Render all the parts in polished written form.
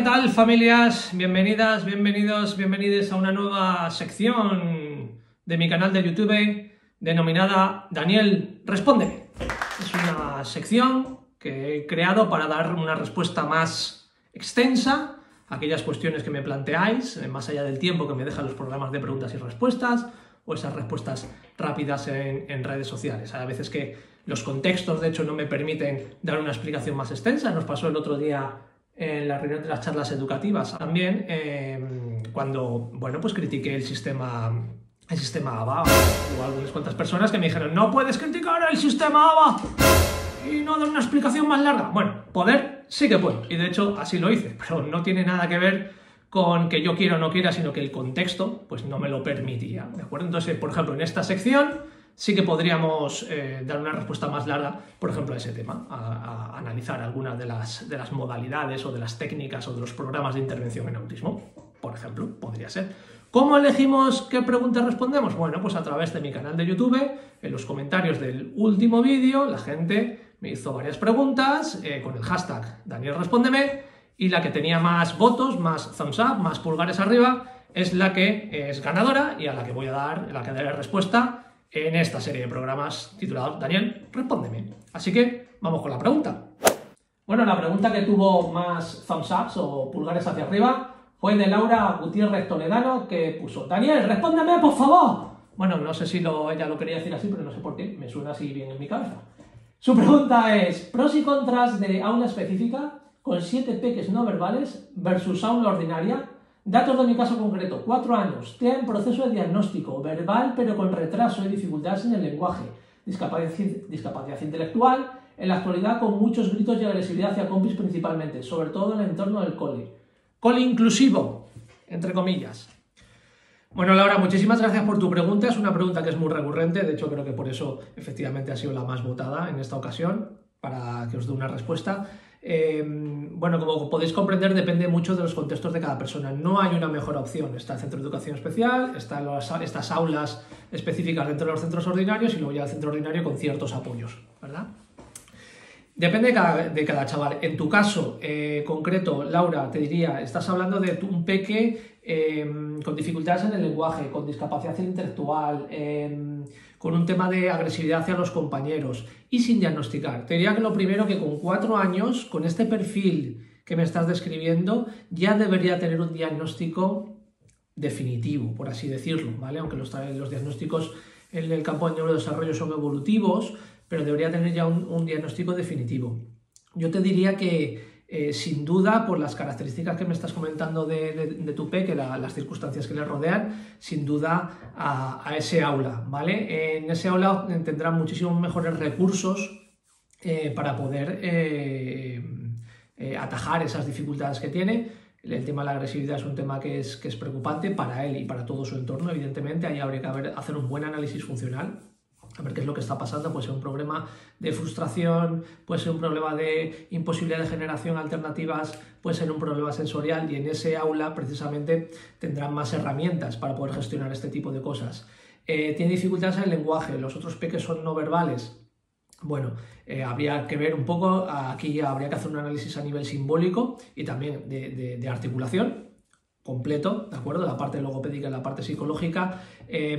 tal, familias? Bienvenidas, bienvenidos, bienvenides a una nueva sección de mi canal de YouTube denominada Daniel Respóndeme. Es una sección que he creado para dar una respuesta más extensa a aquellas cuestiones que me planteáis, más allá del tiempo que me dejan los programas de preguntas y respuestas o esas respuestas rápidas en redes sociales. Hay veces que los contextos, de hecho, no me permiten dar una explicación más extensa. Nos pasó el otro día en la reunión de las charlas educativas también, cuando, bueno, pues critiqué el sistema ABA. Hubo algunas cuantas personas que me dijeron: no puedes criticar el sistema ABA y no dar una explicación más larga. Bueno, poder sí que puedo, y de hecho así lo hice, pero no tiene nada que ver con que yo quiera o no quiera, sino que el contexto pues no me lo permitía, ¿de acuerdo? Entonces, por ejemplo, en esta sección sí que podríamos dar una respuesta más larga, por ejemplo, a ese tema, a analizar algunas de las modalidades o de las técnicas o de los programas de intervención en autismo, por ejemplo, podría ser. ¿Cómo elegimos qué preguntas respondemos? Bueno, pues a través de mi canal de YouTube, en los comentarios del último vídeo, la gente me hizo varias preguntas con el hashtag Daniel Respóndeme, y la que tenía más votos, más thumbs up, más pulgares arriba, es la que es ganadora y a la que voy a dar, la que daré respuesta en esta serie de programas titulados Daniel Respóndeme. Así que vamos con la pregunta. Bueno, la pregunta que tuvo más thumbs ups o pulgares hacia arriba fue de Laura Gutiérrez Toledano, que puso: Daniel, respóndeme, por favor. Bueno, no sé si ella lo quería decir así, pero no sé por qué, me suena así bien en mi cabeza. Su pregunta es: pros y contras de aula específica con 7 peques no verbales versus aula ordinaria. Datos de mi caso concreto: 4 años, TEA en proceso de diagnóstico, verbal pero con retraso y dificultades en el lenguaje, discapacidad intelectual, en la actualidad con muchos gritos y agresividad hacia compis principalmente, sobre todo en el entorno del cole. Cole inclusivo, entre comillas. Bueno, Laura, muchísimas gracias por tu pregunta. Es una pregunta que es muy recurrente, de hecho creo que por eso efectivamente ha sido la más votada en esta ocasión, para que os dé una respuesta. Bueno, como podéis comprender, depende mucho de los contextos de cada persona. No hay una mejor opción. Está el centro de educación especial, están estas aulas específicas dentro de los centros ordinarios y luego ya el centro ordinario con ciertos apoyos, ¿verdad? Depende de cada chaval. En tu caso concreto, Laura, te diría, estás hablando de un peque con dificultades en el lenguaje, con discapacidad intelectual, con un tema de agresividad hacia los compañeros y sin diagnosticar. Te diría que lo primero, que con 4 años, con este perfil que me estás describiendo, ya debería tener un diagnóstico definitivo, por así decirlo, ¿vale? Aunque los diagnósticos en el campo del neurodesarrollo son evolutivos, pero debería tener ya un diagnóstico definitivo. Yo te diría que sin duda, por las características que me estás comentando de tu peque, las circunstancias que le rodean, sin duda a ese aula, ¿vale? En ese aula tendrá muchísimos mejores recursos para poder atajar esas dificultades que tiene. El tema de la agresividad es un tema que es preocupante para él y para todo su entorno, evidentemente. Ahí habría que hacer un buen análisis funcional, a ver qué es lo que está pasando. Puede ser un problema de frustración, puede ser un problema de imposibilidad de generación alternativas, puede ser un problema sensorial, y en ese aula precisamente tendrán más herramientas para poder gestionar este tipo de cosas. Tiene dificultades en el lenguaje, los otros peques son no verbales. Bueno, habría que ver un poco, aquí habría que hacer un análisis a nivel simbólico y también de articulación completo, ¿de acuerdo? La parte logopédica y la parte psicológica,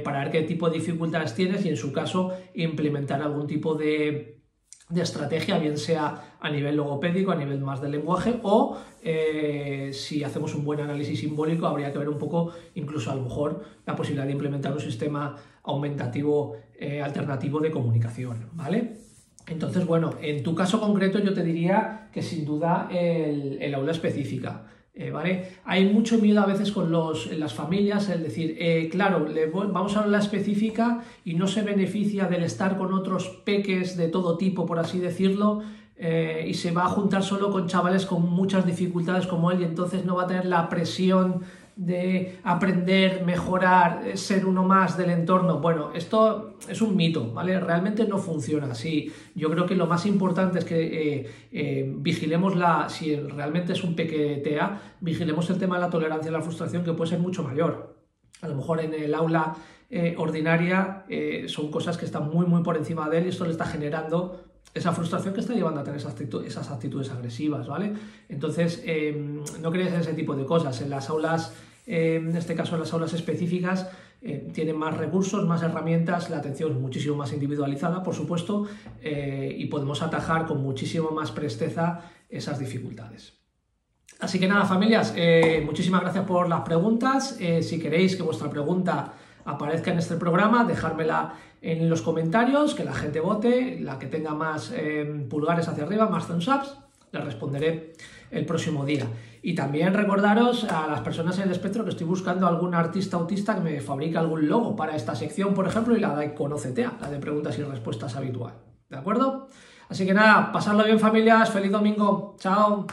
para ver qué tipo de dificultades tienes y, en su caso, implementar algún tipo de estrategia, bien sea a nivel logopédico, a nivel más del lenguaje, o si hacemos un buen análisis simbólico, habría que ver un poco, incluso a lo mejor, la posibilidad de implementar un sistema aumentativo alternativo de comunicación, ¿vale? Entonces, bueno, en tu caso concreto yo te diría que sin duda el aula específica. ¿Vale? Hay mucho miedo a veces en las familias, el decir, claro, vamos a la específica y no se beneficia del estar con otros peques de todo tipo, por así decirlo, y se va a juntar solo con chavales con muchas dificultades como él, y entonces no va a tener la presión de aprender, mejorar, ser uno más del entorno. Bueno, esto es un mito, ¿vale? Realmente no funciona así. Yo creo que lo más importante es que vigilemos si realmente es un peque TEA, vigilemos el tema de la tolerancia a la frustración, que puede ser mucho mayor. A lo mejor en el aula ordinaria son cosas que están muy por encima de él, y esto le está generando esa frustración que está llevando a tener esas actitudes agresivas, ¿vale? Entonces, no creéis en ese tipo de cosas. En las aulas, en este caso en las aulas específicas, tienen más recursos, más herramientas, la atención es muchísimo más individualizada, por supuesto, y podemos atajar con muchísimo más presteza esas dificultades. Así que nada, familias, muchísimas gracias por las preguntas. Si queréis que vuestra pregunta aparezca en este programa, dejármela en los comentarios, que la gente vote, la que tenga más pulgares hacia arriba, más thumbs ups, le responderé el próximo día. Y también recordaros a las personas en el espectro que estoy buscando algún artista autista que me fabrique algún logo para esta sección, por ejemplo, y la de Conócete, la de preguntas y respuestas habitual. ¿De acuerdo? Así que nada, pasadlo bien, familias, feliz domingo, chao.